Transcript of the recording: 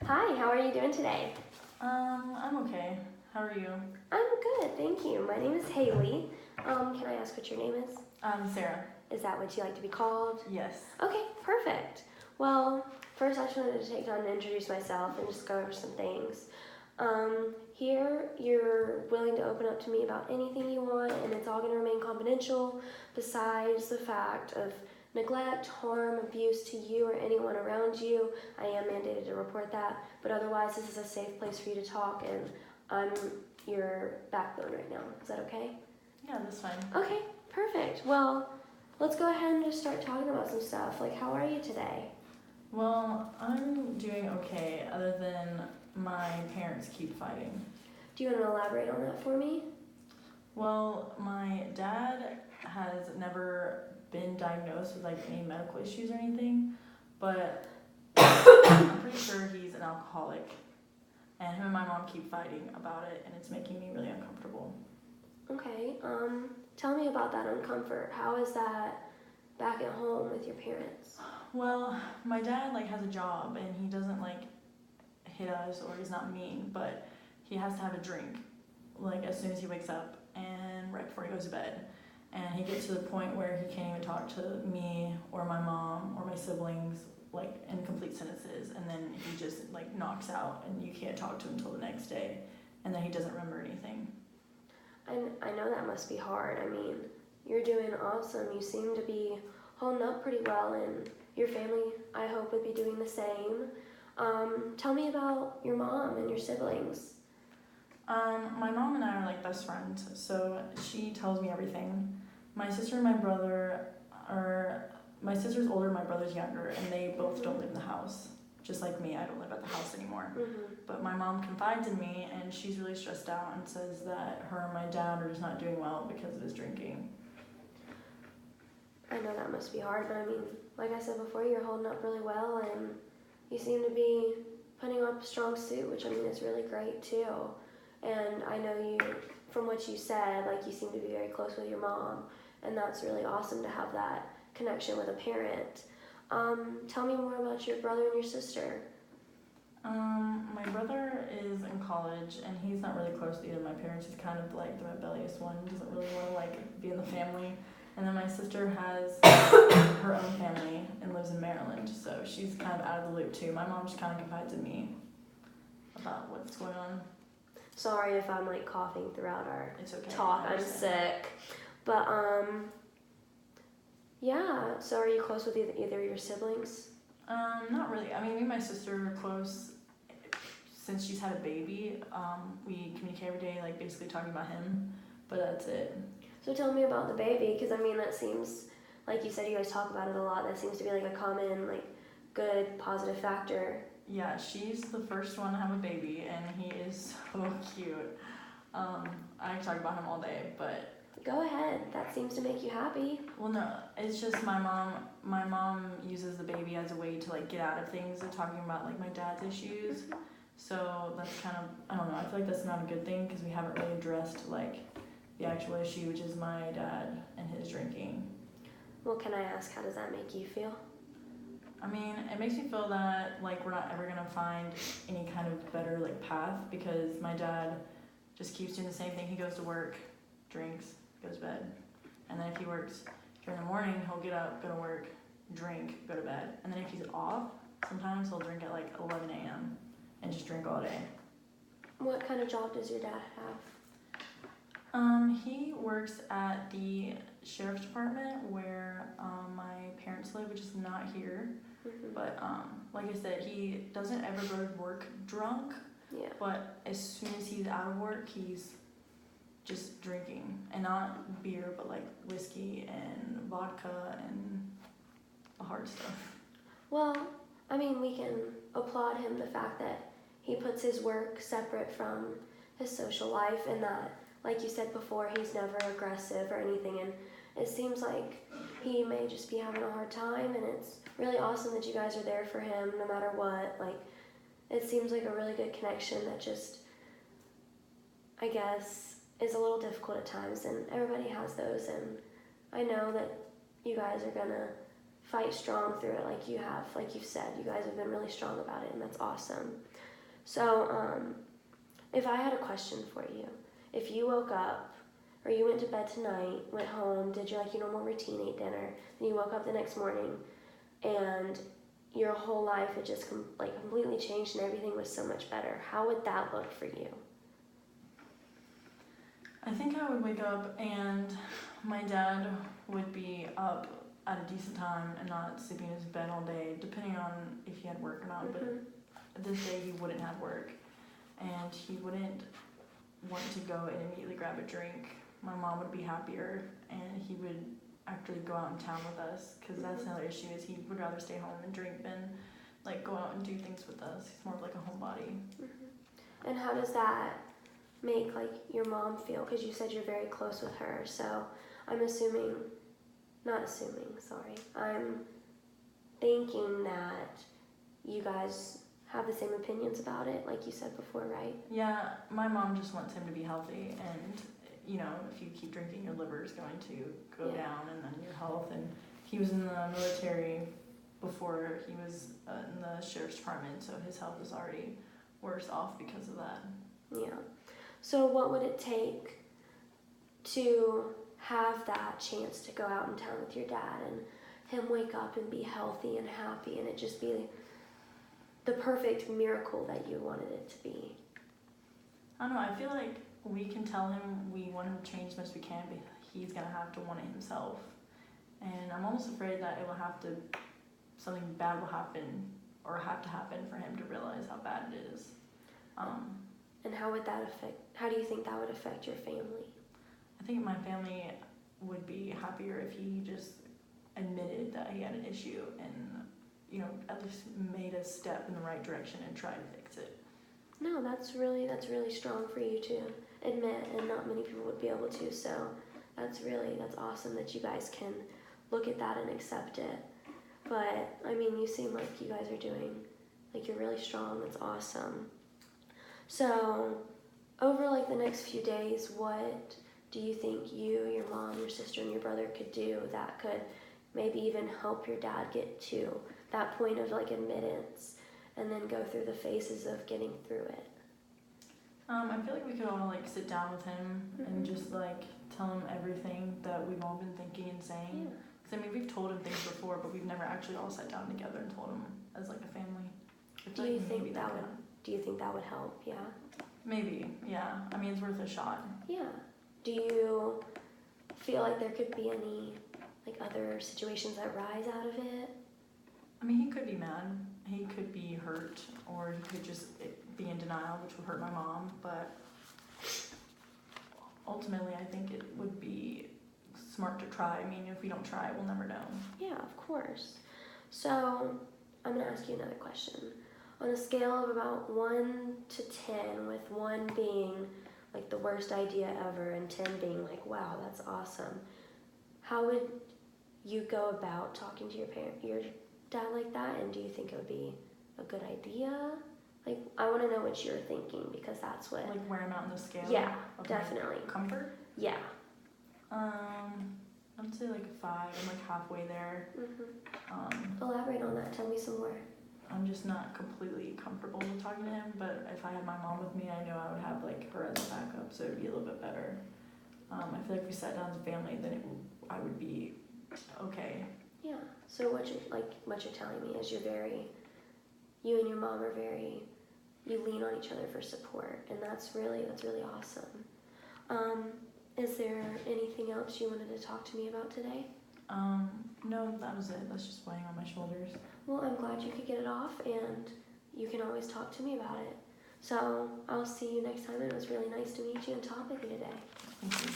Hi, how are you doing today? I'm okay. How are you? I'm good, thank you. My name is Haley. Can I ask what your name is? Sarah. Is that what you like to be called? Yes. Okay, perfect. Well, first I just wanted to take time to introduce myself and just go over some things. Here, you're willing to open up to me about anything you want, and it's all going to remain confidential, besides the fact of neglect, harm, abuse to you or anyone around you. I am mandated to report that, but otherwise, this is a safe place for you to talk, and I'm your backbone right now. Is that okay? Yeah, that's fine. Okay, perfect. Well, let's go ahead and just start talking about some stuff. Like, how are you today? Well, I'm doing okay, other than my parents keep fighting. Do you want to elaborate on that for me? Well, my dad has never been diagnosed with like any medical issues or anything, but I'm pretty sure he's an alcoholic. And him and my mom keep fighting about it, and it's making me really uncomfortable. Okay, tell me about that uncomfort. How is that back at home with your parents? Well, my dad like has a job, and he doesn't like hit us or he's not mean, but he has to have a drink like as soon as he wakes up and right before he goes to bed. And he gets to the point where he can't even talk to me or my mom or my siblings like in complete sentences, and then he just like knocks out and you can't talk to him until the next day, and then he doesn't remember anything. I know that must be hard. I mean, you're doing awesome. You seem to be holding up pretty well, and your family, I hope, would be doing the same. Tell me about your mom and your siblings. My mom and I are like best friends, so she tells me everything. My sister and my brother are, my sister's older, my brother's younger, and they both don't live in the house. Just like me, I don't live at the house anymore. Mm-hmm. But my mom confides in me, and she's really stressed out and says that her and my dad are just not doing well because of his drinking. I know that must be hard, but I mean, like I said before, you're holding up really well, and you seem to be putting up a strong suit, which I mean is really great too. And I know you, from what you said, like you seem to be very close with your mom, and that's really awesome to have that connection with a parent. Tell me more about your brother and your sister. My brother is in college, and he's not really close to either of my parents. He's kind of like the rebellious one, doesn't really want to like be in the family. And then my sister has her own family and lives in Maryland, so she's kind of out of the loop too. My mom just kind of confides in me about what's going on. Sorry if I'm like coughing throughout our It's okay. talk. I'm sick. But yeah. So are you close with either of your siblings? Not really. I mean, me and my sister are close since she's had a baby. We communicate every day, like basically talking about him, but that's it. So tell me about the baby, because I mean that seems, like you said, you guys talk about it a lot. That seems to be like a common, like, good, positive factor. Yeah, she's the first one to have a baby, and he is so cute. I could talk about him all day, but Go ahead. That seems to make you happy. well, no, it's just my mom. My mom uses the baby as a way to like get out of things of talking about like my dad's issues. So that's kind of, I don't know. I feel like that's not a good thing because we haven't really addressed like the actual issue, which is my dad and his drinking. Well, can I ask, how does that make you feel? I mean, it makes me feel that like we're not ever gonna find any kind of better like path because my dad just keeps doing the same thing. He goes to work, drinks, goes to bed, and then if he works during the morning, he'll get up, go to work, drink, go to bed, and then if he's off, sometimes he'll drink at like 11 a.m. and just drink all day. What kind of job does your dad have? He works at the sheriff's department where my parents live, which is not here. Mm-hmm. But like I said, he doesn't ever go to work drunk. Yeah. But as soon as he's out of work, he's just drinking, and not beer, but like whiskey and vodka and the hard stuff. Well, I mean, we can applaud him the fact that he puts his work separate from his social life, and that, like you said before, he's never aggressive or anything, and it seems like he may just be having a hard time, and it's really awesome that you guys are there for him no matter what. Like, it seems like a really good connection that just, I guess, is a little difficult at times, and everybody has those, and I know that you guys are gonna fight strong through it like you have. Like you've said, you guys have been really strong about it, and that's awesome. So, if I had a question for you, if you woke up or you went to bed tonight, went home, did your normal routine, ate dinner, then you woke up the next morning, and your whole life had just completely changed and everything was so much better, how would that look for you? I think I would wake up and my dad would be up at a decent time and not sleeping in his bed all day, depending on if he had work or not. Mm-hmm. But this day he wouldn't have work, and he wouldn't want to go and immediately grab a drink. My mom would be happier, and he would actually go out in town with us, because that's another issue, is he would rather stay home and drink than go out and do things with us. He's more of a homebody. Mm-hmm. And how does that make your mom feel? Because you said you're very close with her, so I'm thinking that you guys have the same opinions about it, like you said before, right? Yeah, my mom just wants him to be healthy, and if you keep drinking, your liver is going to go down, and then your health. And he was in the military before he was in the sheriff's department, so his health is already worse off because of that. Yeah. So what would it take to have that chance to go out in town with your dad and him wake up and be healthy and happy, and it just be the perfect miracle that you wanted it to be? I don't know, I feel like we can tell him we want him to change as much as we can, but he's going to have to want it himself. And I'm almost afraid that something bad will happen, or have to happen for him to realize how bad it is. And how do you think that would affect your family? I think my family would be happier if he just admitted that he had an issue and, at least made a step in the right direction and tried to fix it. No, that's really strong for you to admit, and not many people would be able to. So that's awesome that you guys can look at that and accept it. But you seem like you guys are doing, you're really strong. That's awesome. So over the next few days, what do you think you, your mom, your sister, and your brother could do that could maybe even help your dad get to that point of admittance, and then go through the phases of getting through it? I feel like we could all sit down with him and just tell him everything that we've all been thinking and saying. Because we've told him things before, but we've never actually all sat down together and told him as a family. Do you think that would help? Yeah. Maybe, yeah. It's worth a shot. Yeah. Do you feel like there could be any other situations that rise out of it? He could be mad, he could be hurt, or he could just be in denial, which would hurt my mom. But ultimately, I think it would be smart to try. If we don't try, we'll never know. Yeah, of course. So I'm gonna ask you another question. On a scale of about 1 to 10, with 1 being the worst idea ever and 10 being wow, that's awesome, how would you go about talking to your dad like that? And do you think it would be a good idea? I want to know what you're thinking, because that's what where I'm at on the scale. Yeah, definitely. Comfort. Yeah. I'd say 5. I'm halfway there. Elaborate on that. Tell me some more. I'm just not completely comfortable with talking to him, but if I had my mom with me, I know I would have her as a backup, so it'd be a little bit better. I feel like if we sat down as a family, then I would be okay. Yeah. So what you're telling me is you and your mom are you lean on each other for support, and that's really awesome. Is there anything else you wanted to talk to me about today? No, that was it. That's just weighing on my shoulders. Well, I'm glad you could get it off, and you can always talk to me about it. So I'll see you next time. It was really nice to meet you and talk with you today. Thank you.